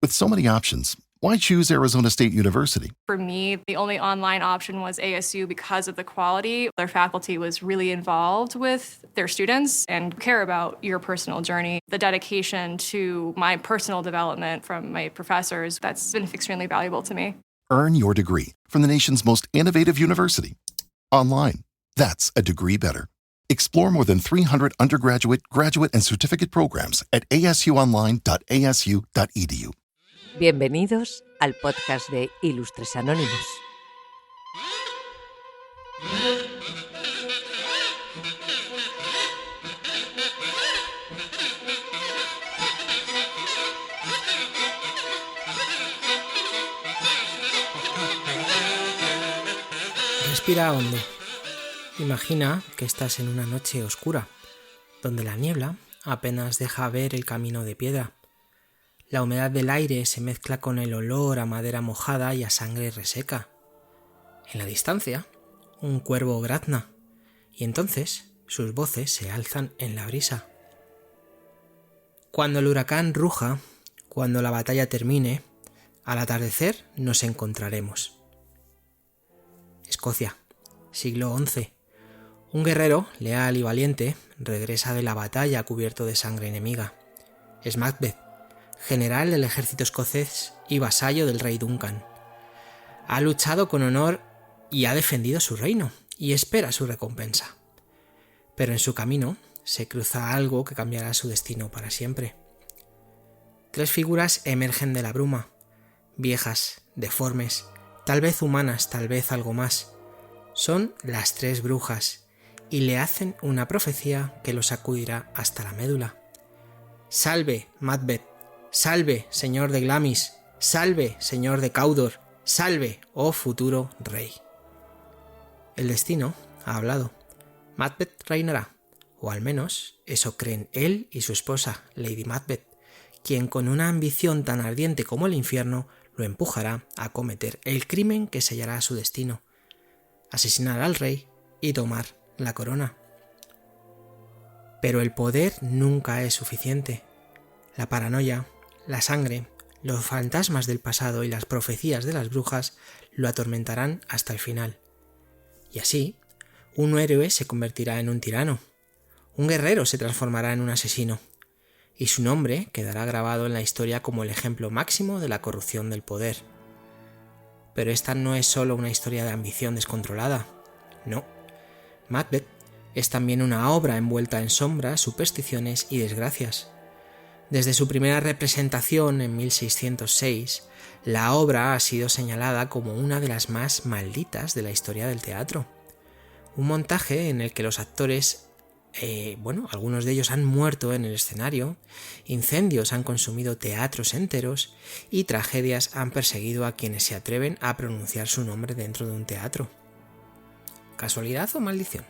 With so many options, why choose Arizona State University? For me, the only online option was ASU because of the quality. Their faculty was really involved with their students and care about your personal journey. The dedication to my personal development from my professors, that's been extremely valuable to me. Earn your degree from the nation's most innovative university. Online. That's a degree better. Explore more than 300 undergraduate, graduate, and certificate programs at asuonline.asu.edu. Bienvenidos al podcast de Ilustres Anónimos. Respira hondo. Imagina que estás en una noche oscura, donde la niebla apenas deja ver el camino de piedra. La humedad del aire se mezcla con el olor a madera mojada y a sangre reseca. En la distancia, un cuervo grazna, y entonces sus voces se alzan en la brisa. Cuando el huracán ruja, cuando la batalla termine, al atardecer nos encontraremos. Escocia, siglo XI. Un guerrero, leal y valiente, regresa de la batalla cubierto de sangre enemiga. Es Macbeth, general del ejército escocés y vasallo del rey Duncan. Ha luchado con honor y ha defendido su reino, y espera su recompensa. Pero en su camino se cruza algo que cambiará su destino para siempre. Tres figuras emergen de la bruma, viejas, deformes, tal vez humanas, tal vez algo más. Son las tres brujas, y le hacen una profecía que lo sacudirá hasta la médula. Salve, Macbeth. Salve, señor de Glamis, salve, señor de Cawdor, salve, oh futuro rey. El destino ha hablado. Macbeth reinará, o al menos eso creen él y su esposa, Lady Macbeth, quien con una ambición tan ardiente como el infierno lo empujará a cometer el crimen que sellará su destino: asesinar al rey y tomar la corona. Pero el poder nunca es suficiente. La paranoia, la sangre, los fantasmas del pasado y las profecías de las brujas lo atormentarán hasta el final. Y así, un héroe se convertirá en un tirano, un guerrero se transformará en un asesino, y su nombre quedará grabado en la historia como el ejemplo máximo de la corrupción del poder. Pero esta no es solo una historia de ambición descontrolada, no. Macbeth es también una obra envuelta en sombras, supersticiones y desgracias. Desde su primera representación en 1606, la obra ha sido señalada como una de las más malditas de la historia del teatro. Un montaje en el que los actores, algunos de ellos han muerto en el escenario, incendios han consumido teatros enteros y tragedias han perseguido a quienes se atreven a pronunciar su nombre dentro de un teatro. ¿Casualidad o maldición?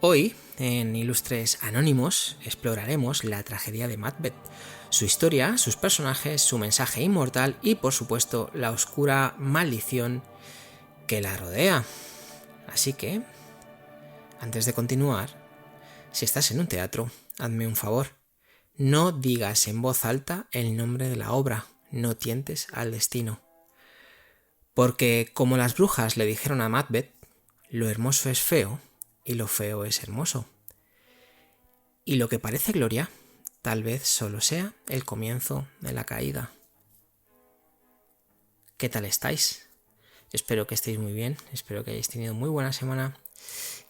Hoy, en Ilustres Anónimos, exploraremos la tragedia de Macbeth, su historia, sus personajes, su mensaje inmortal y, por supuesto, la oscura maldición que la rodea. Así que, antes de continuar, si estás en un teatro, hazme un favor. No digas en voz alta el nombre de la obra, no tientes al destino. Porque, como las brujas le dijeron a Macbeth, lo hermoso es feo y lo feo es hermoso. Y lo que parece gloria, tal vez solo sea el comienzo de la caída. ¿Qué tal estáis? Espero que estéis muy bien, espero que hayáis tenido muy buena semana,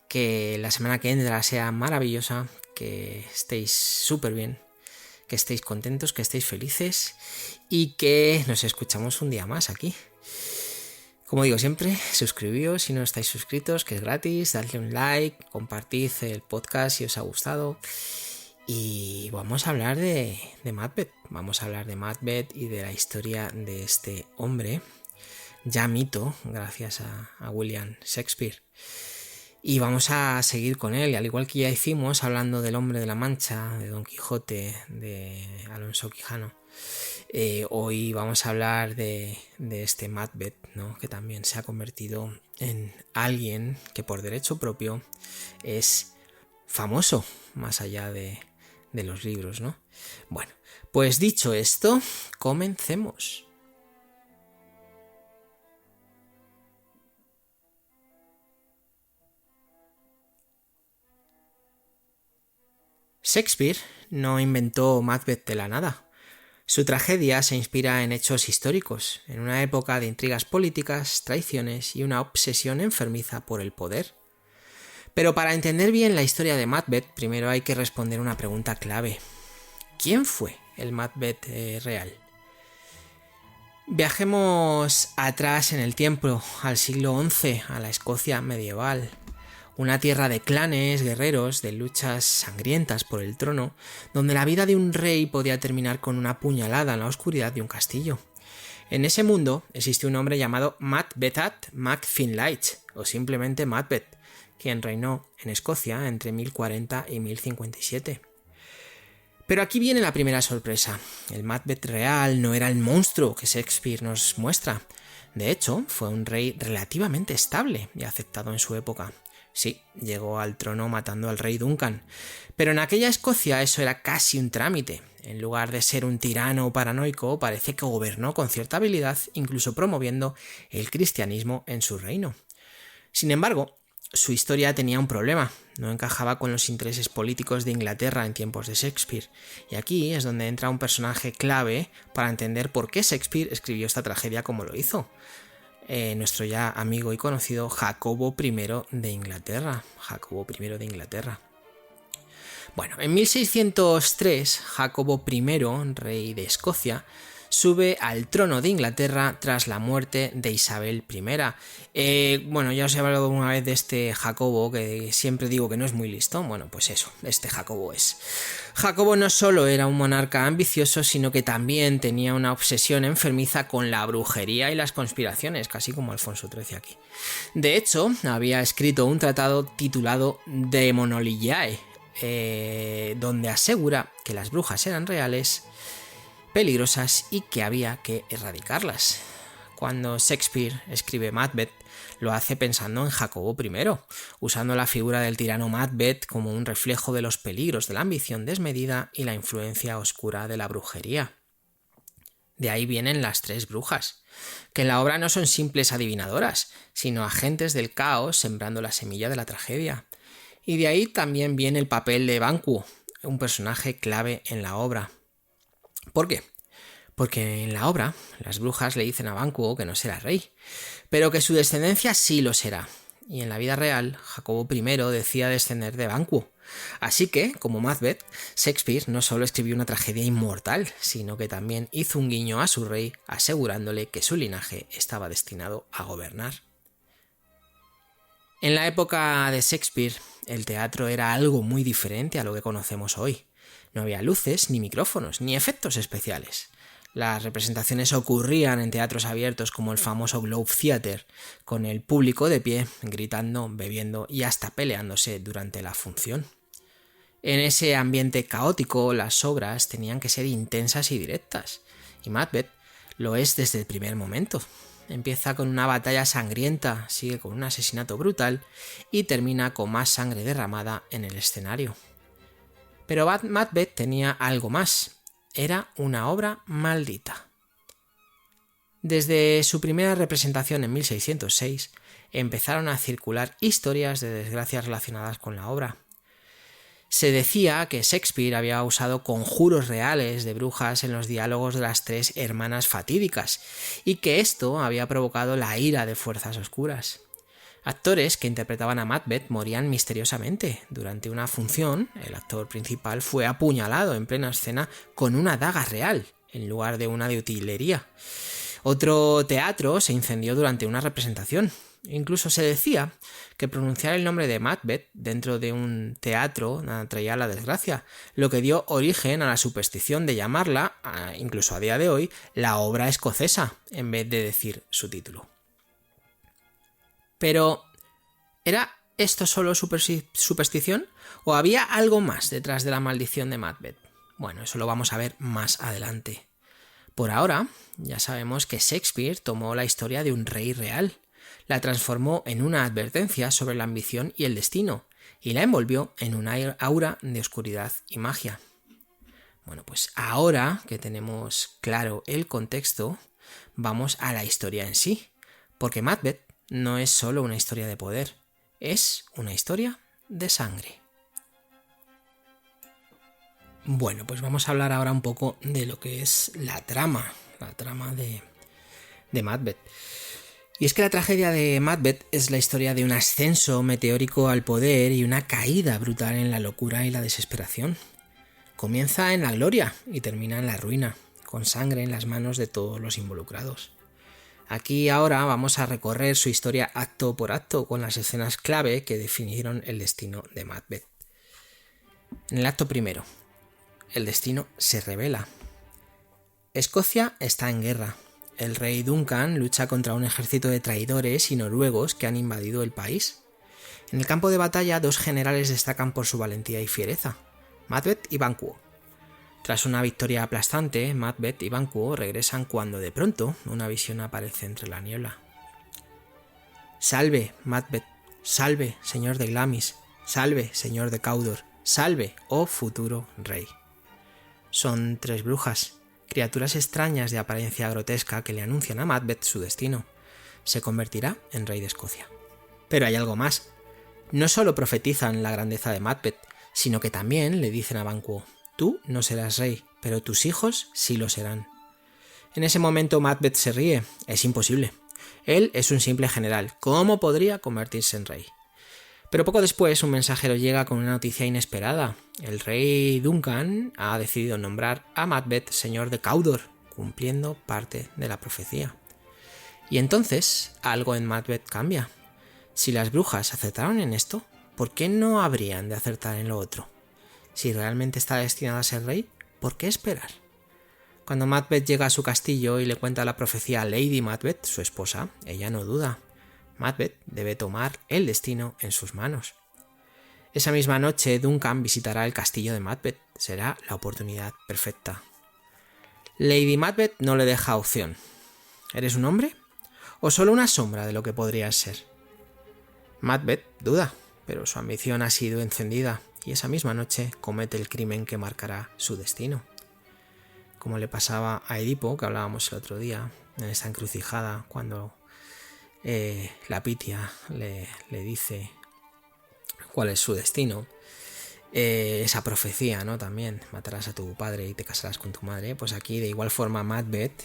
que la semana que entra sea maravillosa, que estéis súper bien, que estéis contentos, que estéis felices y que nos escuchamos un día más aquí. Como digo siempre, suscribíos si no estáis suscritos, que es gratis, dadle un like, compartid el podcast si os ha gustado. Y vamos a hablar de Macbeth. Vamos a hablar de Macbeth y de la historia de este hombre, ya mito, gracias a William Shakespeare. Y vamos a seguir con él, al igual que ya hicimos hablando del Hombre de la Mancha, de Don Quijote, de Alonso Quijano. Hoy vamos a hablar de este Macbeth, ¿no? Que también se ha convertido en alguien que por derecho propio es famoso, más allá de los libros, ¿no? Bueno, Pues dicho esto, comencemos. Shakespeare no inventó Macbeth de la nada. Su tragedia se inspira en hechos históricos, en una época de intrigas políticas, traiciones y una obsesión enfermiza por el poder. Pero para entender bien la historia de Macbeth, primero hay que responder una pregunta clave. ¿Quién fue el Macbeth real? Viajemos atrás en el tiempo, al siglo XI, a la Escocia medieval. Una tierra de clanes, guerreros, de luchas sangrientas por el trono, donde la vida de un rey podía terminar con una puñalada en la oscuridad de un castillo. En ese mundo existe un hombre llamado Macbethat Mac Finlayt, o simplemente Macbeth, quien reinó en Escocia entre 1040 y 1057. Pero aquí viene la primera sorpresa. El Macbeth real no era el monstruo que Shakespeare nos muestra. De hecho, fue un rey relativamente estable y aceptado en su época. Sí, llegó al trono matando al rey Duncan, pero en aquella Escocia eso era casi un trámite. En lugar de ser un tirano paranoico, parece que gobernó con cierta habilidad, incluso promoviendo el cristianismo en su reino. Sin embargo, su historia tenía un problema, no encajaba con los intereses políticos de Inglaterra en tiempos de Shakespeare, y aquí es donde entra un personaje clave para entender por qué Shakespeare escribió esta tragedia como lo hizo. Nuestro ya amigo y conocido Jacobo I de Inglaterra. Bueno, en 1603, Jacobo I, rey de Escocia, sube al trono de Inglaterra tras la muerte de Isabel I. Bueno, ya os he hablado una vez de este Jacobo, que siempre digo que no es muy listo. Bueno, pues eso, este Jacobo es. Jacobo no solo era un monarca ambicioso, sino que también tenía una obsesión enfermiza con la brujería y las conspiraciones, casi como Alfonso XIII aquí. De hecho, había escrito un tratado titulado Daemonoligiae, donde asegura que las brujas eran reales, peligrosas y que había que erradicarlas. Cuando Shakespeare escribe Macbeth, lo hace pensando en Jacobo I, usando la figura del tirano Macbeth como un reflejo de los peligros de la ambición desmedida y la influencia oscura de la brujería. De ahí vienen las tres brujas, que en la obra no son simples adivinadoras, sino agentes del caos sembrando la semilla de la tragedia. Y de ahí también viene el papel de Banquo, un personaje clave en la obra. ¿Por qué? Porque en la obra las brujas le dicen a Banquo que no será rey, pero que su descendencia sí lo será. Y en la vida real, Jacobo I decía descender de Banquo. Así que, como Macbeth, Shakespeare no solo escribió una tragedia inmortal, sino que también hizo un guiño a su rey, asegurándole que su linaje estaba destinado a gobernar. En la época de Shakespeare, el teatro era algo muy diferente a lo que conocemos hoy. No había luces, ni micrófonos, ni efectos especiales. Las representaciones ocurrían en teatros abiertos como el famoso Globe Theatre, con el público de pie, gritando, bebiendo y hasta peleándose durante la función. En ese ambiente caótico, las obras tenían que ser intensas y directas, y Macbeth lo es desde el primer momento. Empieza con una batalla sangrienta, sigue con un asesinato brutal y termina con más sangre derramada en el escenario. Pero Macbeth tenía algo más. Era una obra maldita. Desde su primera representación en 1606, empezaron a circular historias de desgracias relacionadas con la obra. Se decía que Shakespeare había usado conjuros reales de brujas en los diálogos de las tres hermanas fatídicas, y que esto había provocado la ira de fuerzas oscuras. Actores que interpretaban a Macbeth morían misteriosamente. Durante una función, el actor principal fue apuñalado en plena escena con una daga real, en lugar de una de utilería. Otro teatro se incendió durante una representación. Incluso se decía que pronunciar el nombre de Macbeth dentro de un teatro traía la desgracia, lo que dio origen a la superstición de llamarla, incluso a día de hoy, la obra escocesa, en vez de decir su título. Pero, ¿era esto solo superstición? ¿O había algo más detrás de la maldición de Macbeth? Bueno, eso lo vamos a ver más adelante. Por ahora, ya sabemos que Shakespeare tomó la historia de un rey real, la transformó en una advertencia sobre la ambición y el destino, y la envolvió en una aura de oscuridad y magia. Bueno, pues ahora que tenemos claro el contexto, vamos a la historia en sí, porque Macbeth no es solo una historia de poder, es una historia de sangre. Bueno, pues vamos a hablar ahora un poco de lo que es la trama de Macbeth. Y es que la tragedia de Macbeth es la historia de un ascenso meteórico al poder y una caída brutal en la locura y la desesperación. Comienza en la gloria y termina en la ruina, con sangre en las manos de todos los involucrados. Aquí ahora vamos a recorrer su historia acto por acto con las escenas clave que definieron el destino de Macbeth. En el acto primero, el destino se revela. Escocia está en guerra. El rey Duncan lucha contra un ejército de traidores y noruegos que han invadido el país. En el campo de batalla, dos generales destacan por su valentía y fiereza: Macbeth y Banquo. Tras una victoria aplastante, Macbeth y Banquo regresan cuando de pronto una visión aparece entre la niebla. Salve, Macbeth, salve, señor de Glamis, salve, señor de Cawdor, salve, oh futuro rey. Son tres brujas, criaturas extrañas de apariencia grotesca que le anuncian a Macbeth su destino. Se convertirá en rey de Escocia. Pero hay algo más. No solo profetizan la grandeza de Macbeth, sino que también le dicen a Banquo: tú no serás rey, pero tus hijos sí lo serán. En ese momento Macbeth se ríe. Es imposible. Él es un simple general. ¿Cómo podría convertirse en rey? Pero poco después un mensajero llega con una noticia inesperada. El rey Duncan ha decidido nombrar a Macbeth señor de Cawdor, cumpliendo parte de la profecía. Y entonces algo en Macbeth cambia. Si las brujas acertaron en esto, ¿por qué no habrían de acertar en lo otro? Si realmente está destinado a ser rey, ¿por qué esperar? Cuando Macbeth llega a su castillo y le cuenta la profecía a Lady Macbeth, su esposa, ella no duda. Macbeth debe tomar el destino en sus manos. Esa misma noche Duncan visitará el castillo de Macbeth. Será la oportunidad perfecta. Lady Macbeth no le deja opción. ¿Eres un hombre? ¿O solo una sombra de lo que podrías ser? Macbeth duda, pero su ambición ha sido encendida y esa misma noche comete el crimen que marcará su destino. Como le pasaba a Edipo, que hablábamos el otro día, en esta encrucijada, cuando la Pitia le dice cuál es su destino. Esa profecía, ¿no? También, matarás a tu padre y te casarás con tu madre. Pues aquí, de igual forma, Macbeth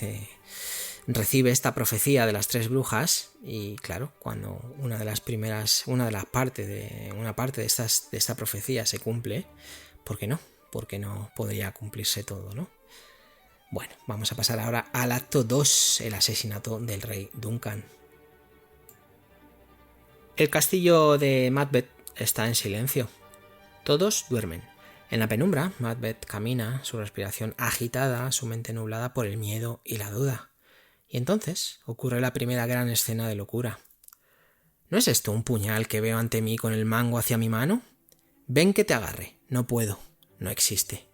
recibe esta profecía de las tres brujas y, claro, cuando una parte de esta profecía se cumple, ¿por qué no? Porque no podría cumplirse todo, ¿no? Bueno, vamos a pasar ahora al acto 2, el asesinato del rey Duncan. El castillo de Macbeth está en silencio. Todos duermen. En la penumbra, Macbeth camina, su respiración agitada, su mente nublada por el miedo y la duda. Y entonces ocurre la primera gran escena de locura. ¿No es esto un puñal que veo ante mí con el mango hacia mi mano? Ven que te agarre. No puedo. No existe.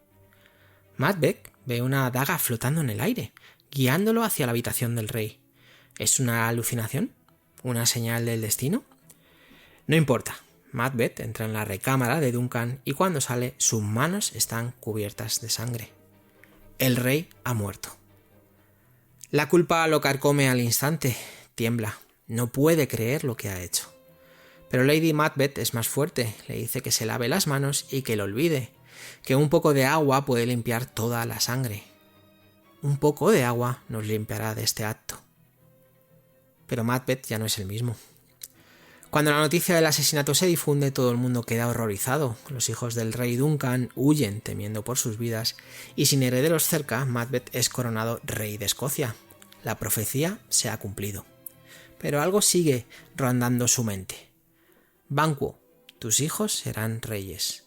Macbeth ve una daga flotando en el aire, guiándolo hacia la habitación del rey. ¿Es una alucinación? ¿Una señal del destino? No importa. Macbeth entra en la recámara de Duncan y cuando sale sus manos están cubiertas de sangre. El rey ha muerto. La culpa lo carcome al instante, tiembla, no puede creer lo que ha hecho. Pero Lady Macbeth es más fuerte, le dice que se lave las manos y que lo olvide, que un poco de agua puede limpiar toda la sangre. Un poco de agua nos limpiará de este acto. Pero Macbeth ya no es el mismo. Cuando la noticia del asesinato se difunde, todo el mundo queda horrorizado. Los hijos del rey Duncan huyen temiendo por sus vidas y sin herederos cerca, Macbeth es coronado rey de Escocia. La profecía se ha cumplido. Pero algo sigue rondando su mente. Banquo, tus hijos serán reyes.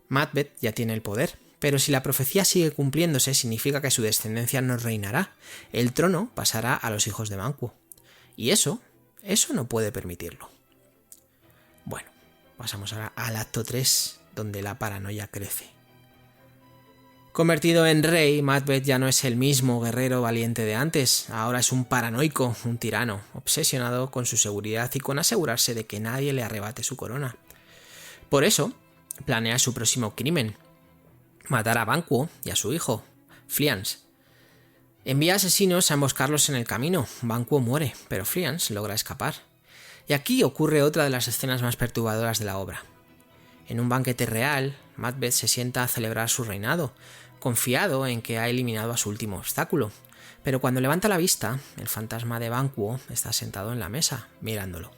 Macbeth ya tiene el poder, pero si la profecía sigue cumpliéndose significa que su descendencia no reinará. El trono pasará a los hijos de Banquo. Y eso no puede permitirlo. Bueno, pasamos ahora al acto 3, donde la paranoia crece. Convertido en rey, Macbeth ya no es el mismo guerrero valiente de antes, ahora es un paranoico, un tirano, obsesionado con su seguridad y con asegurarse de que nadie le arrebate su corona. Por eso, planea su próximo crimen. matar a Banquo y a su hijo, Fleance. Envía asesinos a emboscarlos en el camino. Banquo muere, pero Fleance logra escapar. Y aquí ocurre otra de las escenas más perturbadoras de la obra. En un banquete real, Macbeth se sienta a celebrar su reinado, confiado en que ha eliminado a su último obstáculo. Pero cuando levanta la vista, el fantasma de Banquo está sentado en la mesa, mirándolo.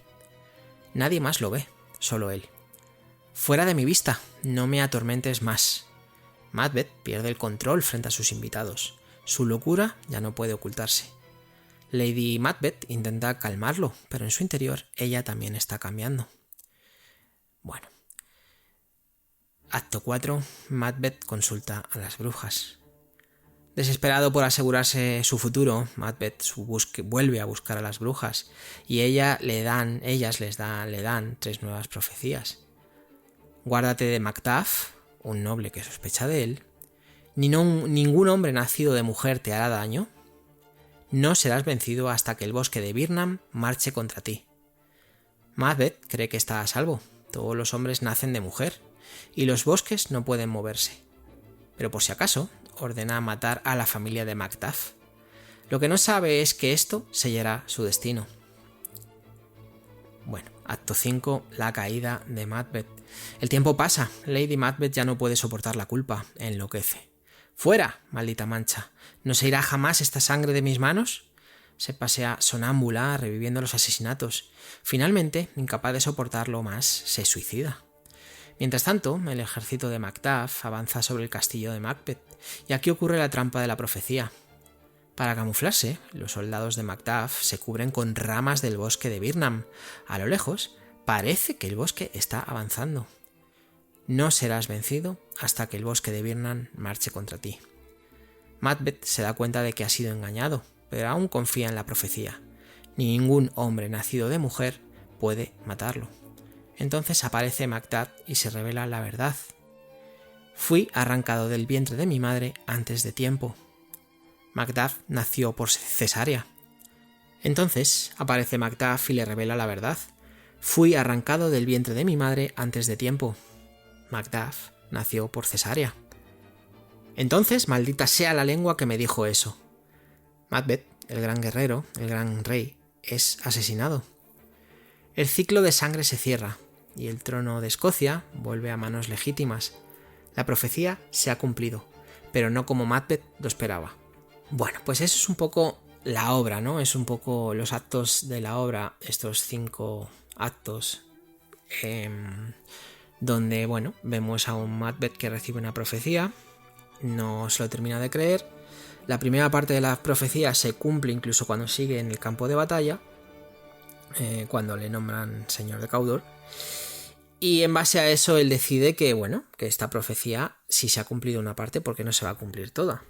Nadie más lo ve, solo él. «Fuera de mi vista, no me atormentes más». Macbeth pierde el control frente a sus invitados. Su locura ya no puede ocultarse. Lady Macbeth intenta calmarlo, pero en su interior ella también está cambiando. Bueno. Acto 4. Macbeth consulta a las brujas. Desesperado por asegurarse su futuro, Macbeth vuelve a buscar a las brujas y ellas le dan 3 nuevas profecías. Guárdate de Macduff, un noble que sospecha de él. Ningún hombre nacido de mujer te hará daño. No serás vencido hasta que el bosque de Birnam marche contra ti. Macbeth cree que está a salvo. Todos los hombres nacen de mujer y los bosques no pueden moverse. Pero por si acaso, ordena matar a la familia de Macduff. Lo que no sabe es que esto sellará su destino. Bueno, acto 5, la caída de Macbeth. El tiempo pasa, Lady Macbeth ya no puede soportar la culpa, enloquece. ¡Fuera, maldita mancha! ¿No se irá jamás esta sangre de mis manos? Se pasea sonámbula, reviviendo los asesinatos. Finalmente, incapaz de soportarlo más, se suicida. Mientras tanto, el ejército de Macduff avanza sobre el castillo de Macbeth, y aquí ocurre la trampa de la profecía. Para camuflarse, los soldados de Macduff se cubren con ramas del bosque de Birnam. A lo lejos, parece que el bosque está avanzando. No serás vencido hasta que el bosque de Birnam marche contra ti. Macbeth se da cuenta de que ha sido engañado, pero aún confía en la profecía. Ningún hombre nacido de mujer puede matarlo. Entonces aparece Macduff y se revela la verdad. Fui arrancado del vientre de mi madre antes de tiempo. Macduff nació por cesárea. Entonces aparece Macduff y le revela la verdad. Fui arrancado del vientre de mi madre antes de tiempo. Macduff nació por cesárea. Entonces, maldita sea la lengua que me dijo eso. Macbeth, el gran guerrero, el gran rey, es asesinado. El ciclo de sangre se cierra y el trono de Escocia vuelve a manos legítimas. La profecía se ha cumplido, pero no como Macbeth lo esperaba. Bueno, pues eso es un poco la obra, ¿no? Es un poco los actos de la obra, estos 5 actos, donde, bueno, vemos a un Macbeth que recibe una profecía, no se lo termina de creer. La primera parte de la profecía se cumple incluso cuando sigue en el campo de batalla, cuando le nombran señor de Cawdor. Y en base a eso él decide que, bueno, que esta profecía sí se ha cumplido una parte porque no se va a cumplir toda.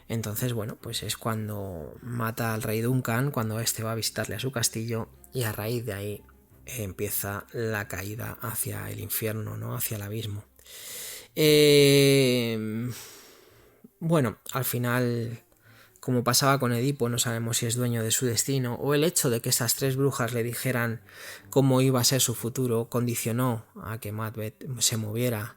Entonces, bueno, pues es cuando mata al rey Duncan, cuando este va a visitarle a su castillo, y a raíz de ahí empieza la caída hacia el infierno, ¿no? Hacia el abismo. Bueno, al final, como pasaba con Edipo, no sabemos si es dueño de su destino, o el hecho de que esas 3 brujas le dijeran cómo iba a ser su futuro condicionó a que Macbeth se moviera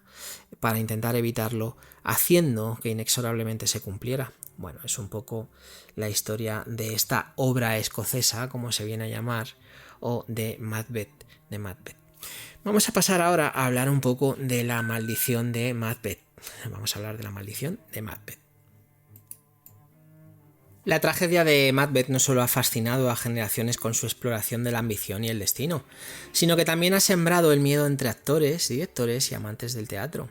para intentar evitarlo, haciendo que inexorablemente se cumpliera. Bueno, es un poco la historia de esta obra escocesa, como se viene a llamar, o de Macbeth. Vamos a pasar ahora a hablar un poco de la maldición de Macbeth. Vamos a hablar de la maldición de Macbeth. La tragedia de Macbeth no solo ha fascinado a generaciones con su exploración de la ambición y el destino, sino que también ha sembrado el miedo entre actores, directores y amantes del teatro.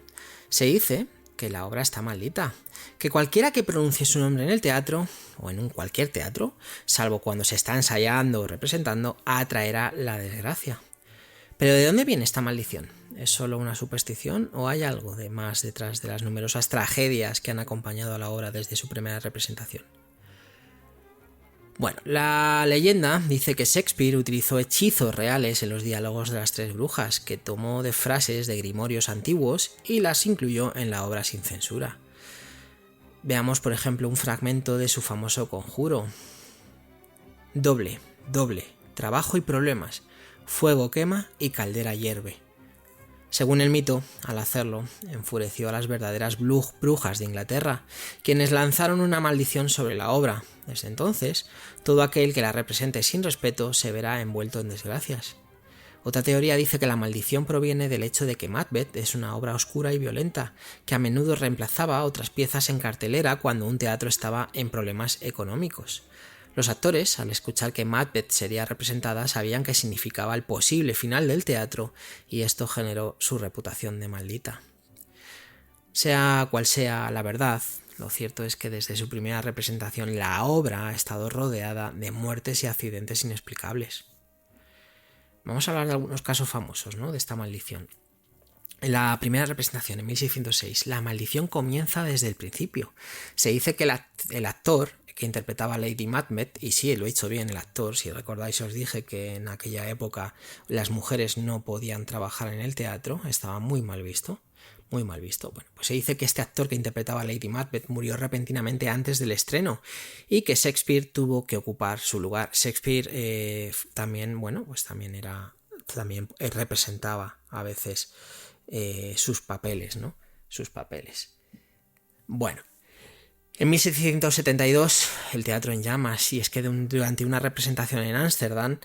Se dice que la obra está maldita, que cualquiera que pronuncie su nombre en el teatro, o en cualquier teatro, salvo cuando se está ensayando o representando, atraerá la desgracia. Pero ¿de dónde viene esta maldición? ¿Es solo una superstición o hay algo de más detrás de las numerosas tragedias que han acompañado a la obra desde su primera representación? Bueno, la leyenda dice que Shakespeare utilizó hechizos reales en los diálogos de las 3 brujas, que tomó de frases de grimorios antiguos y las incluyó en la obra sin censura. Veamos, por ejemplo, un fragmento de su famoso conjuro. Doble, trabajo y problemas, fuego quema y caldera hierve. Según el mito, al hacerlo, enfureció a las verdaderas brujas de Inglaterra, quienes lanzaron una maldición sobre la obra. Desde entonces, todo aquel que la represente sin respeto se verá envuelto en desgracias. Otra teoría dice que la maldición proviene del hecho de que Macbeth es una obra oscura y violenta, que a menudo reemplazaba otras piezas en cartelera cuando un teatro estaba en problemas económicos. Los actores, al escuchar que Macbeth sería representada, sabían que significaba el posible final del teatro y esto generó su reputación de maldita. Sea cual sea la verdad, lo cierto es que desde su primera representación la obra ha estado rodeada de muertes y accidentes inexplicables. Vamos a hablar de algunos casos famosos, ¿no?, de esta maldición. En la primera representación, en 1606, la maldición comienza desde el principio. Se dice que el actor que interpretaba a Lady Macbeth, y sí, lo he hecho bien el actor, si recordáis os dije que en aquella época las mujeres no podían trabajar en el teatro, estaba muy mal visto. Muy mal visto. Bueno, pues se dice que este actor que interpretaba a Lady Macbeth murió repentinamente antes del estreno y que Shakespeare tuvo que ocupar su lugar. Shakespeare también representaba a veces sus papeles, ¿no? Sus papeles. Bueno, en 1772 el teatro en llamas, y es que durante una representación en Ámsterdam,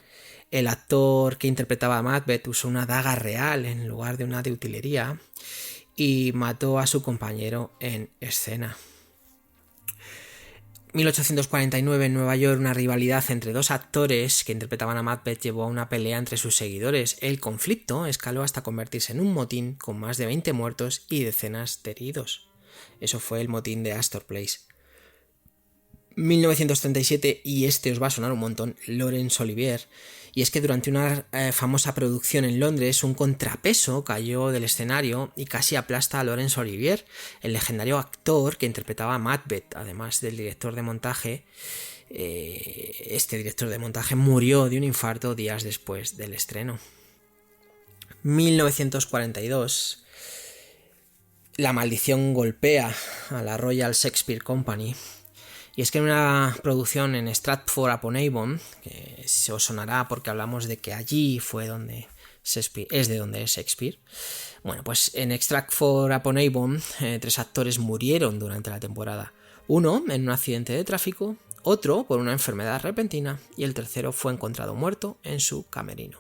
el actor que interpretaba a Macbeth usó una daga real en lugar de una de utilería y mató a su compañero en escena. 1849 en Nueva York, una rivalidad entre dos actores que interpretaban a Macbeth llevó a una pelea entre sus seguidores. El conflicto escaló hasta convertirse en un motín con más de 20 muertos y decenas de heridos. Eso fue el motín de Astor Place. 1937, y este os va a sonar un montón, Laurence Olivier. Y es que durante una famosa producción en Londres, un contrapeso cayó del escenario y casi aplasta a Laurence Olivier, el legendario actor que interpretaba a Macbeth. Además del director de montaje, este director de montaje murió de un infarto días después del estreno. 1942, la maldición golpea a la Royal Shakespeare Company. Y es que en una producción en Stratford-upon-Avon, que se os sonará porque hablamos de que allí fue donde Shakespeare, es de donde es Shakespeare. Bueno, pues en Stratford-upon-Avon 3 actores murieron durante la temporada. Uno en un accidente de tráfico, otro por una enfermedad repentina y el tercero fue encontrado muerto en su camerino.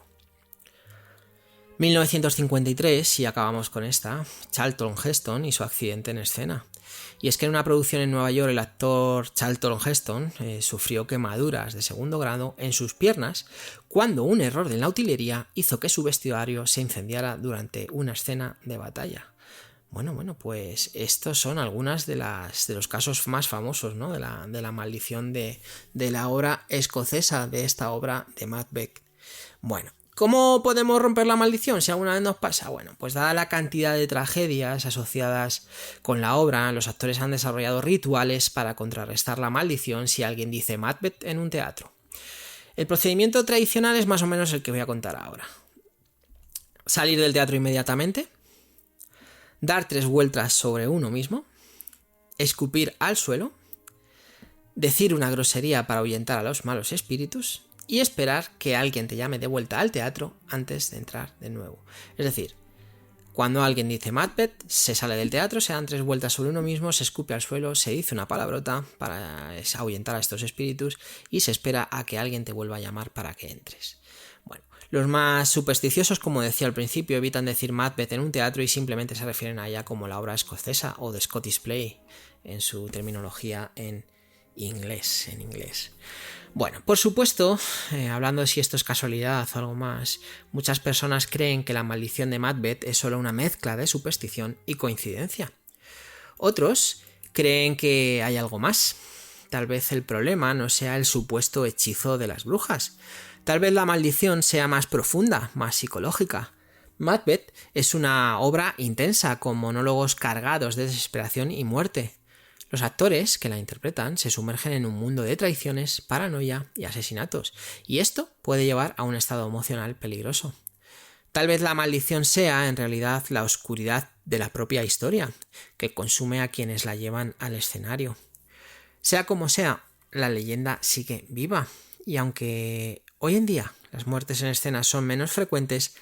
1953, y acabamos con esta, Charlton Heston y su accidente en escena. Y es que en una producción en Nueva York el actor Charlton Heston sufrió quemaduras de 2º grado en sus piernas cuando un error de la utilería hizo que su vestuario se incendiara durante una escena de batalla. Bueno, pues estos son algunos de los casos más famosos, ¿no?, de la maldición de la obra escocesa, de esta obra de Macbeth. Bueno, ¿cómo podemos romper la maldición si alguna vez nos pasa? Bueno, pues dada la cantidad de tragedias asociadas con la obra, los actores han desarrollado rituales para contrarrestar la maldición si alguien dice Macbeth en un teatro. El procedimiento tradicional es más o menos el que voy a contar ahora. Salir del teatro inmediatamente, dar 3 vueltas sobre uno mismo, escupir al suelo, decir una grosería para ahuyentar a los malos espíritus y esperar que alguien te llame de vuelta al teatro antes de entrar de nuevo. Es decir, cuando alguien dice Macbeth, se sale del teatro, se dan 3 vueltas sobre uno mismo, se escupe al suelo, se dice una palabrota para ahuyentar a estos espíritus y se espera a que alguien te vuelva a llamar para que entres. Bueno, los más supersticiosos, como decía al principio, evitan decir Macbeth en un teatro y simplemente se refieren a ella como la obra escocesa o The Scottish Play en su terminología en inglés. Bueno, por supuesto, hablando de si esto es casualidad o algo más, muchas personas creen que la maldición de Macbeth es solo una mezcla de superstición y coincidencia. Otros creen que hay algo más. Tal vez el problema no sea el supuesto hechizo de las brujas. Tal vez la maldición sea más profunda, más psicológica. Macbeth es una obra intensa, con monólogos cargados de desesperación y muerte. Los actores que la interpretan se sumergen en un mundo de traiciones, paranoia y asesinatos, y esto puede llevar a un estado emocional peligroso. Tal vez la maldición sea, en realidad, la oscuridad de la propia historia, que consume a quienes la llevan al escenario. Sea como sea, la leyenda sigue viva, y aunque hoy en día las muertes en escena son menos frecuentes,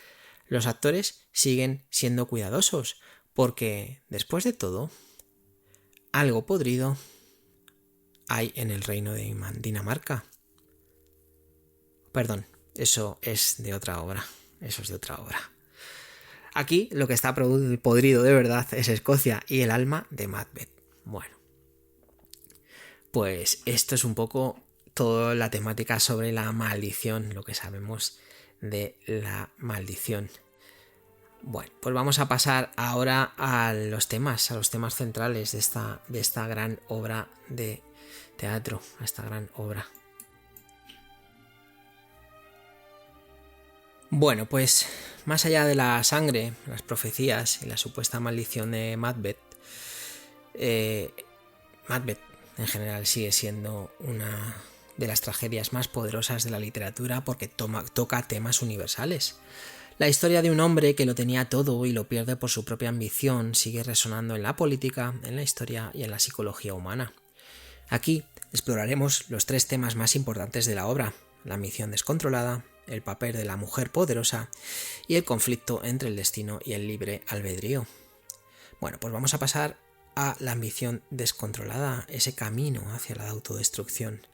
Los actores siguen siendo cuidadosos, porque, después de todo, algo podrido hay en el reino de Dinamarca. Perdón, eso es de otra obra. Aquí lo que está podrido de verdad es Escocia y el alma de Macbeth. Bueno, pues esto es un poco toda la temática sobre la maldición, lo que sabemos de la maldición. Bueno, pues vamos a pasar ahora a los temas centrales de esta gran obra de teatro, a esta gran obra. Bueno, pues más allá de la sangre, las profecías y la supuesta maldición de Macbeth, Macbeth en general sigue siendo una de las tragedias más poderosas de la literatura porque toca temas universales. La historia de un hombre que lo tenía todo y lo pierde por su propia ambición sigue resonando en la política, en la historia y en la psicología humana. Aquí exploraremos los 3 temas más importantes de la obra: la ambición descontrolada, el papel de la mujer poderosa y el conflicto entre el destino y el libre albedrío. Bueno, pues vamos a pasar a la ambición descontrolada, ese camino hacia la autodestrucción.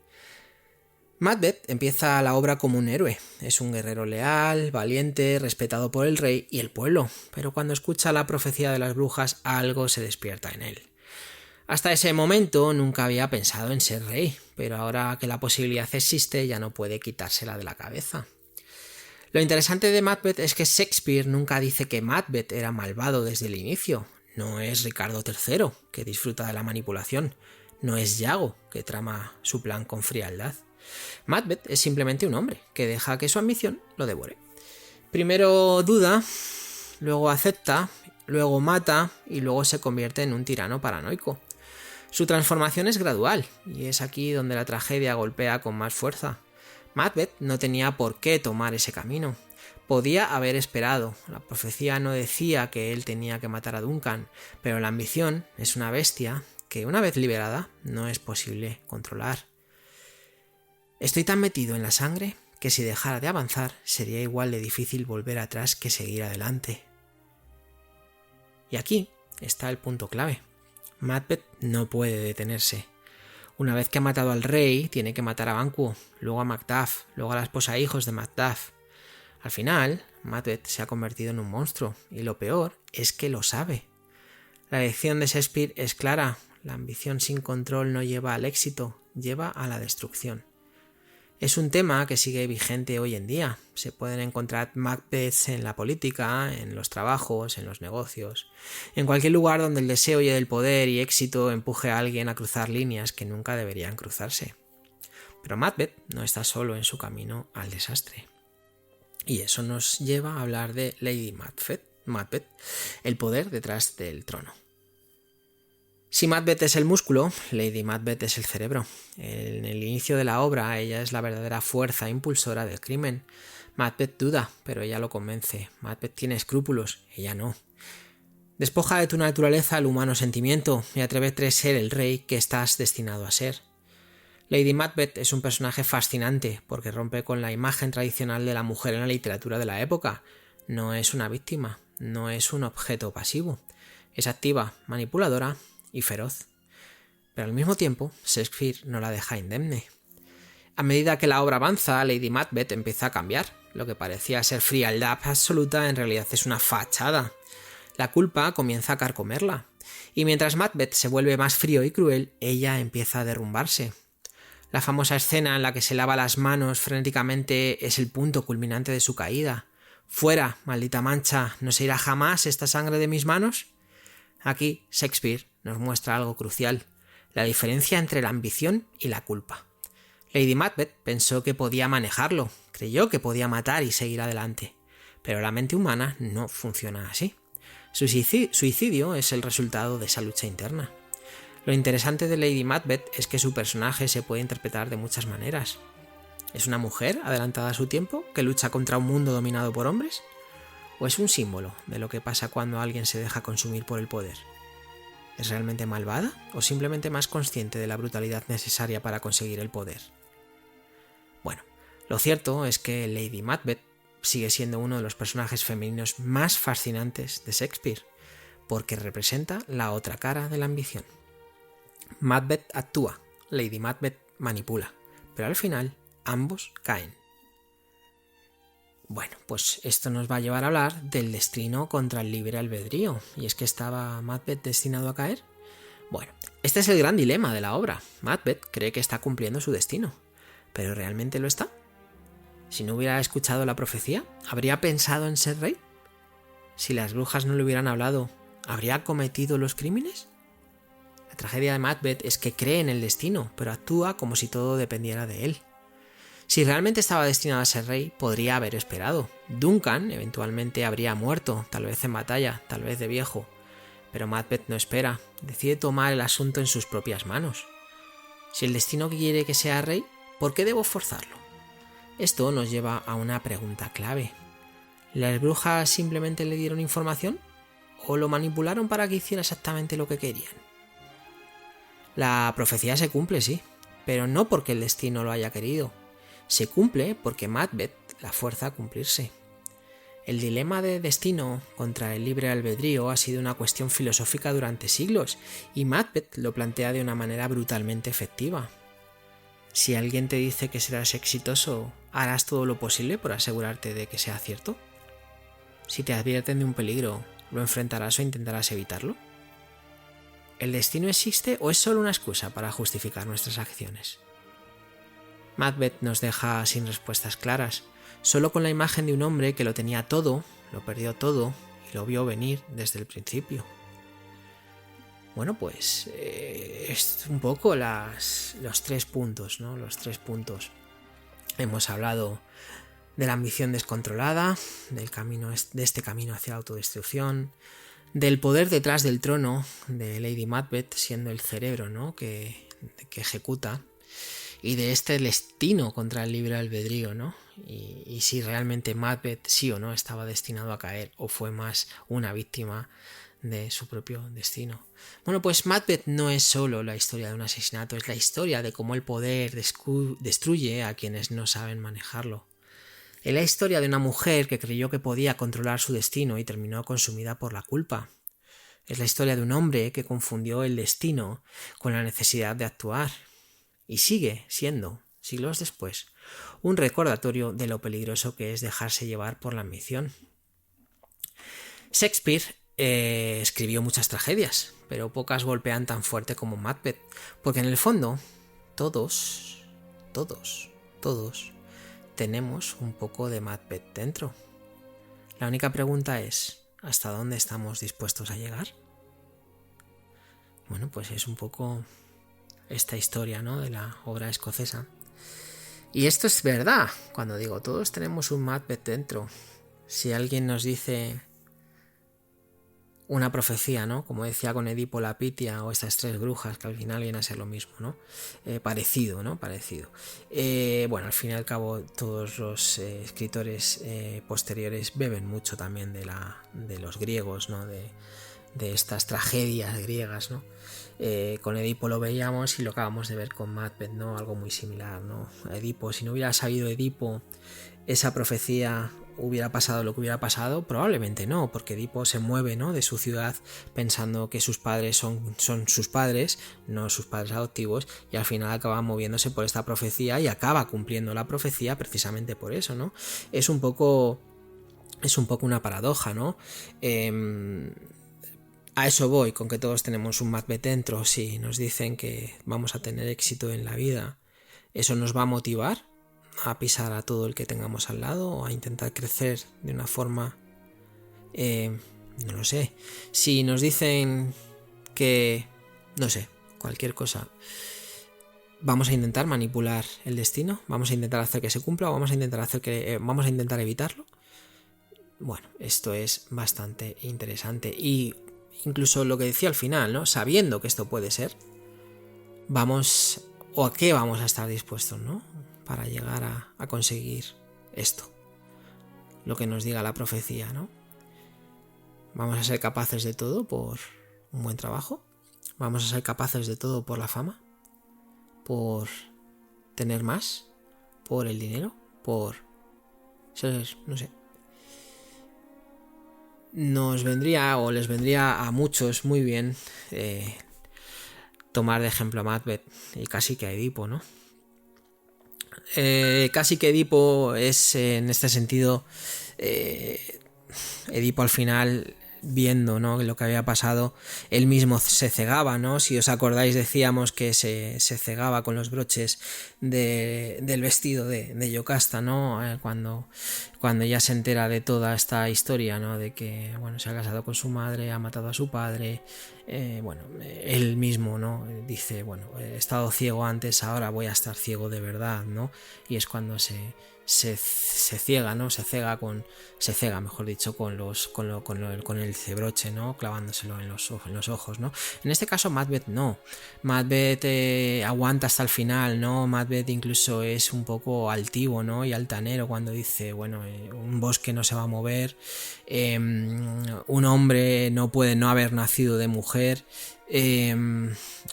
Macbeth empieza la obra como un héroe, es un guerrero leal, valiente, respetado por el rey y el pueblo, pero cuando escucha la profecía de las brujas algo se despierta en él. Hasta ese momento nunca había pensado en ser rey, pero ahora que la posibilidad existe ya no puede quitársela de la cabeza. Lo interesante de Macbeth es que Shakespeare nunca dice que Macbeth era malvado desde el inicio. No es Ricardo III, que disfruta de la manipulación. No es Iago, que trama su plan con frialdad. Macbeth es simplemente un hombre que deja que su ambición lo devore. Primero duda, luego acepta, luego mata y luego se convierte en un tirano paranoico. Su transformación es gradual y es aquí donde la tragedia golpea con más fuerza. Macbeth no tenía por qué tomar ese camino. Podía haber esperado. La profecía no decía que él tenía que matar a Duncan, pero la ambición es una bestia que, una vez liberada, no es posible controlar. Estoy tan metido en la sangre que si dejara de avanzar sería igual de difícil volver atrás que seguir adelante. Y aquí está el punto clave. Macbeth no puede detenerse. Una vez que ha matado al rey, tiene que matar a Banquo, luego a Macduff, luego a la esposa e hijos de Macduff. Al final, Macbeth se ha convertido en un monstruo, y lo peor es que lo sabe. La lección de Shakespeare es clara: la ambición sin control no lleva al éxito, lleva a la destrucción. Es un tema que sigue vigente hoy en día. Se pueden encontrar Macbeths en la política, en los trabajos, en los negocios, en cualquier lugar donde el deseo y el poder y éxito empuje a alguien a cruzar líneas que nunca deberían cruzarse. Pero Macbeth no está solo en su camino al desastre. Y eso nos lleva a hablar de Lady Macbeth, el poder detrás del trono. Si Macbeth es el músculo, Lady Macbeth es el cerebro. En el inicio de la obra, ella es la verdadera fuerza impulsora del crimen. Macbeth duda, pero ella lo convence. Macbeth tiene escrúpulos, ella no. Despoja de tu naturaleza el humano sentimiento y atrévete a ser el rey que estás destinado a ser. Lady Macbeth es un personaje fascinante porque rompe con la imagen tradicional de la mujer en la literatura de la época. No es una víctima, no es un objeto pasivo. Es activa, manipuladora y feroz. Pero al mismo tiempo, Shakespeare no la deja indemne. A medida que la obra avanza, Lady Macbeth empieza a cambiar. Lo que parecía ser frialdad absoluta en realidad es una fachada. La culpa comienza a carcomerla. Y mientras Macbeth se vuelve más frío y cruel, ella empieza a derrumbarse. La famosa escena en la que se lava las manos frenéticamente es el punto culminante de su caída. «Fuera, maldita mancha, ¿no se irá jamás esta sangre de mis manos?». Aquí Shakespeare nos muestra algo crucial: la diferencia entre la ambición y la culpa. Lady Macbeth pensó que podía manejarlo, creyó que podía matar y seguir adelante, pero la mente humana no funciona así. Su suicidio es el resultado de esa lucha interna. Lo interesante de Lady Macbeth es que su personaje se puede interpretar de muchas maneras. ¿Es una mujer adelantada a su tiempo que lucha contra un mundo dominado por hombres? ¿O es un símbolo de lo que pasa cuando alguien se deja consumir por el poder? ¿Es realmente malvada o simplemente más consciente de la brutalidad necesaria para conseguir el poder? Bueno, lo cierto es que Lady Macbeth sigue siendo uno de los personajes femeninos más fascinantes de Shakespeare, porque representa la otra cara de la ambición. Macbeth actúa, Lady Macbeth manipula, pero al final ambos caen. Bueno, pues esto nos va a llevar a hablar del destino contra el libre albedrío. ¿Y es que estaba Macbeth destinado a caer? Bueno, este es el gran dilema de la obra. Macbeth cree que está cumpliendo su destino, ¿pero realmente lo está? Si no hubiera escuchado la profecía, ¿habría pensado en ser rey? Si las brujas no le hubieran hablado, ¿habría cometido los crímenes? La tragedia de Macbeth es que cree en el destino, pero actúa como si todo dependiera de él. Si realmente estaba destinado a ser rey, podría haber esperado. Duncan eventualmente habría muerto, tal vez en batalla, tal vez de viejo. Pero Macbeth no espera, decide tomar el asunto en sus propias manos. Si el destino quiere que sea rey, ¿por qué debo forzarlo? Esto nos lleva a una pregunta clave. ¿Las brujas simplemente le dieron información? ¿O lo manipularon para que hiciera exactamente lo que querían? La profecía se cumple, sí, pero no porque el destino lo haya querido. Se cumple porque Macbeth la fuerza a cumplirse. El dilema de destino contra el libre albedrío ha sido una cuestión filosófica durante siglos, y Macbeth lo plantea de una manera brutalmente efectiva. Si alguien te dice que serás exitoso, ¿harás todo lo posible por asegurarte de que sea cierto? Si te advierten de un peligro, ¿lo enfrentarás o intentarás evitarlo? ¿El destino existe o es solo una excusa para justificar nuestras acciones? Macbeth nos deja sin respuestas claras, solo con la imagen de un hombre que lo tenía todo, lo perdió todo y lo vio venir desde el principio. Bueno, pues es un poco los 3 puntos, ¿no? Los 3 puntos. Hemos hablado de la ambición descontrolada, de este camino hacia la autodestrucción, del poder detrás del trono de Lady Macbeth siendo el cerebro, ¿no? que ejecuta, y de este destino contra el libre albedrío, ¿no? Y si realmente Macbeth sí o no estaba destinado a caer o fue más una víctima de su propio destino. Bueno, pues Macbeth no es solo la historia de un asesinato, es la historia de cómo el poder destruye a quienes no saben manejarlo. Es la historia de una mujer que creyó que podía controlar su destino y terminó consumida por la culpa. Es la historia de un hombre que confundió el destino con la necesidad de actuar. Y sigue siendo, siglos después, un recordatorio de lo peligroso que es dejarse llevar por la ambición. Shakespeare escribió muchas tragedias, pero pocas golpean tan fuerte como Macbeth, porque en el fondo todos tenemos un poco de Macbeth dentro. La única pregunta es, ¿hasta dónde estamos dispuestos a llegar? Bueno, pues es un poco esta historia, ¿no?, de la obra escocesa. Y esto es verdad, cuando digo todos tenemos un Macbeth dentro. Si alguien nos dice una profecía, ¿no?, como decía con Edipo la Pitia o estas 3 brujas, que al final viene a ser lo mismo, ¿no? Parecido. Bueno, al fin y al cabo todos los escritores posteriores beben mucho también de los griegos, ¿no?, de estas tragedias griegas, ¿no? Con Edipo lo veíamos y lo acabamos de ver con Macbeth, ¿no? Algo muy similar, ¿no? Edipo, si no hubiera sabido Edipo esa profecía, ¿hubiera pasado lo que hubiera pasado? Probablemente no, porque Edipo se mueve, ¿no?, de su ciudad pensando que sus padres son sus padres, no sus padres adoptivos, y al final acaba moviéndose por esta profecía y acaba cumpliendo la profecía precisamente por eso, ¿no? Es un poco una paradoja, ¿no? A eso voy, con que todos tenemos un Macbeth dentro. Si nos dicen que vamos a tener éxito en la vida, ¿eso nos va a motivar a pisar a todo el que tengamos al lado o a intentar crecer de una forma, no lo sé? Si nos dicen que, no sé, cualquier cosa, ¿vamos a intentar manipular el destino? ¿Vamos a intentar hacer que se cumpla o vamos a intentar evitarlo? Bueno, esto es bastante interesante y incluso lo que decía al final, ¿no? Sabiendo que esto puede ser, ¿a qué vamos a estar dispuestos, ¿no?, para llegar a conseguir esto? Lo que nos diga la profecía, ¿no? ¿Vamos a ser capaces de todo por un buen trabajo? ¿Vamos a ser capaces de todo por la fama? ¿Por tener más? ¿Por el dinero? ¿Por Eso es, no sé. Nos vendría, o les vendría a muchos muy bien tomar de ejemplo a Macbeth y casi que a Edipo, ¿no? Casi que Edipo es, en este sentido, Edipo al final, viendo, ¿no?, lo que había pasado, él mismo se cegaba, ¿no? Si os acordáis, decíamos que se cegaba con los broches del vestido de Yocasta, ¿no? Cuando ya se entera de toda esta historia, ¿no? De que, bueno, se ha casado con su madre, ha matado a su padre, él mismo, ¿no? Dice, bueno, he estado ciego antes, ahora voy a estar ciego de verdad, ¿no? Y es cuando se ciega, ¿no? Se cega, mejor dicho, con el cebroche, ¿no? Clavándoselo en los ojos, ¿no? En este caso Macbeth no. Macbeth aguanta hasta el final, ¿no? Macbeth incluso es un poco altivo, ¿no? Y altanero cuando dice, bueno, un bosque no se va a mover, un hombre no puede no haber nacido de mujer,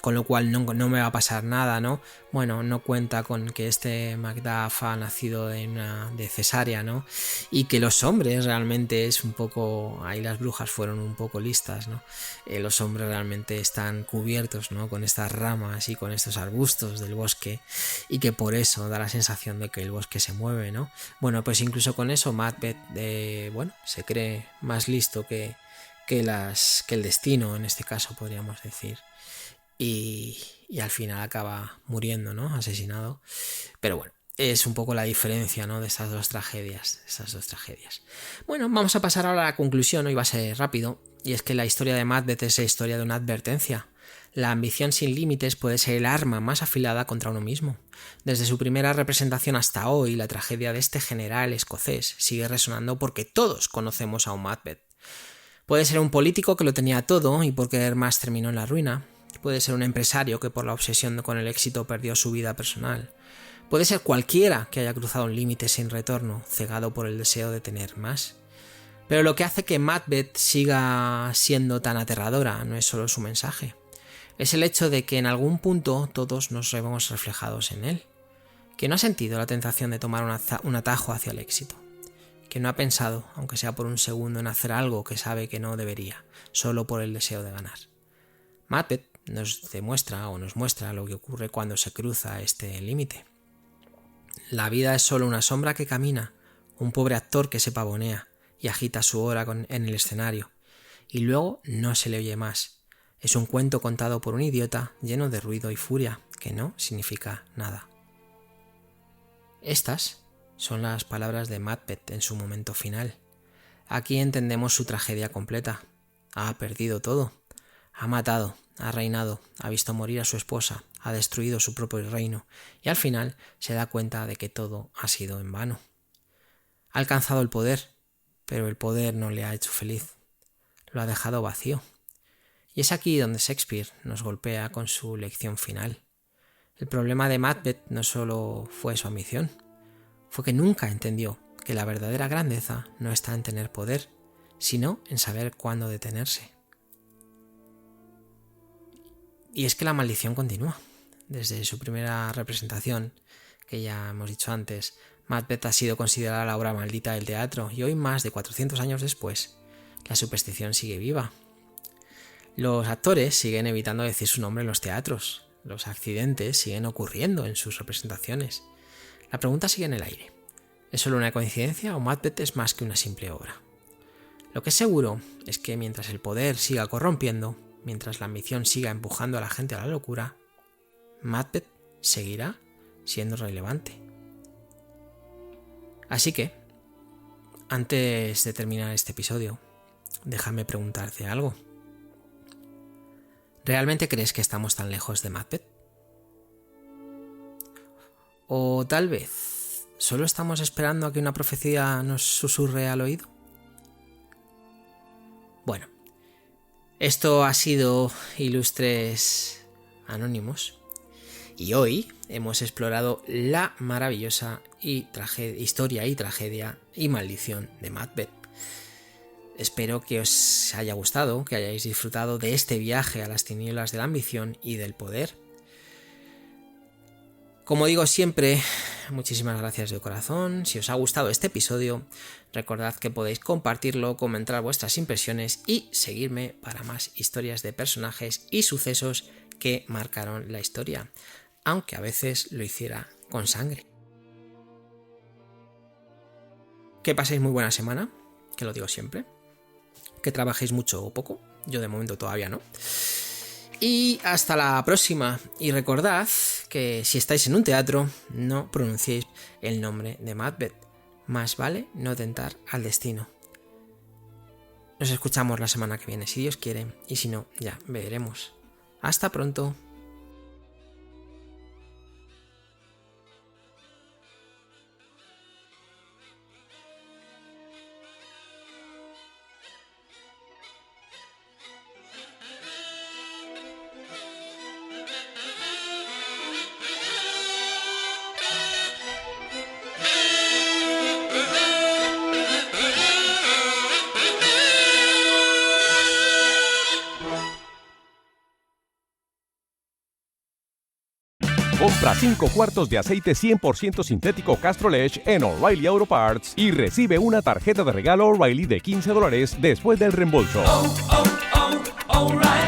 con lo cual no me va a pasar nada, ¿no? Bueno, no cuenta con que este Macduff ha nacido de cesárea, ¿no? Y que los hombres realmente es un poco, ahí las brujas fueron un poco listas, ¿no? Los hombres realmente están cubiertos, ¿no?, con estas ramas y con estos arbustos del bosque, y que por eso da la sensación de que el bosque se mueve, ¿no? Bueno, pues incluso con eso Macbeth, se cree más listo que el destino, en este caso podríamos decir, y al final acaba muriendo, ¿no?, asesinado. Pero bueno, es un poco la diferencia, ¿no?, de estas dos tragedias. Bueno, vamos a pasar ahora a la conclusión. Hoy va a ser rápido, y es que la historia de Macbeth es la historia de una advertencia. La ambición sin límites puede ser el arma más afilada contra uno mismo. Desde su primera representación hasta hoy, la tragedia de este general escocés sigue resonando porque todos conocemos a un Macbeth. Puede ser un político que lo tenía todo y por querer más terminó en la ruina. Puede ser un empresario que por la obsesión con el éxito perdió su vida personal. Puede ser cualquiera que haya cruzado un límite sin retorno, cegado por el deseo de tener más. Pero lo que hace que Macbeth siga siendo tan aterradora no es solo su mensaje. Es el hecho de que en algún punto todos nos vemos reflejados en él. Que no ha sentido la tentación de tomar un atajo hacia el éxito. Que no ha pensado, aunque sea por un segundo, en hacer algo que sabe que no debería, solo por el deseo de ganar. Macbeth nos muestra lo que ocurre cuando se cruza este límite. La vida es solo una sombra que camina, un pobre actor que se pavonea y agita su hora en el escenario, y luego no se le oye más. Es un cuento contado por un idiota lleno de ruido y furia, que no significa nada. Estas son las palabras de Macbeth en su momento final. Aquí entendemos su tragedia completa. Ha perdido todo. Ha matado, ha reinado, ha visto morir a su esposa, ha destruido su propio reino y al final se da cuenta de que todo ha sido en vano. Ha alcanzado el poder, pero el poder no le ha hecho feliz. Lo ha dejado vacío. Y es aquí donde Shakespeare nos golpea con su lección final. El problema de Macbeth no solo fue su ambición, fue que nunca entendió que la verdadera grandeza no está en tener poder, sino en saber cuándo detenerse. Y es que la maldición continúa. Desde su primera representación, que ya hemos dicho antes, Macbeth ha sido considerada la obra maldita del teatro, y hoy, más de 400 años después, la superstición sigue viva. Los actores siguen evitando decir su nombre en los teatros, los accidentes siguen ocurriendo en sus representaciones. La pregunta sigue en el aire. ¿Es solo una coincidencia o Macbeth es más que una simple obra? Lo que es seguro es que mientras el poder siga corrompiendo, mientras la ambición siga empujando a la gente a la locura, Macbeth seguirá siendo relevante. Así que, antes de terminar este episodio, déjame preguntarte algo. ¿Realmente crees que estamos tan lejos de Macbeth? ¿O tal vez solo estamos esperando a que una profecía nos susurre al oído? Bueno, esto ha sido Ilustres Anónimos y hoy hemos explorado la maravillosa historia y tragedia y maldición de Macbeth. Espero que os haya gustado, que hayáis disfrutado de este viaje a las tinieblas de la ambición y del poder. Como digo siempre, muchísimas gracias de corazón. Si os ha gustado este episodio, recordad que podéis compartirlo, comentar vuestras impresiones y seguirme para más historias de personajes y sucesos que marcaron la historia, aunque a veces lo hiciera con sangre. Que paséis muy buena semana, que lo digo siempre. Que trabajéis mucho o poco, yo de momento todavía no. Y hasta la próxima. Y recordad que si estáis en un teatro, no pronunciéis el nombre de Macbeth. Más vale no tentar al destino. Nos escuchamos la semana que viene, si Dios quiere, y si no, ya veremos. Hasta pronto. Compra 5 cuartos de aceite 100% sintético Castrol Edge en O'Reilly Auto Parts y recibe una tarjeta de regalo O'Reilly de $15 después del reembolso. O'Reilly.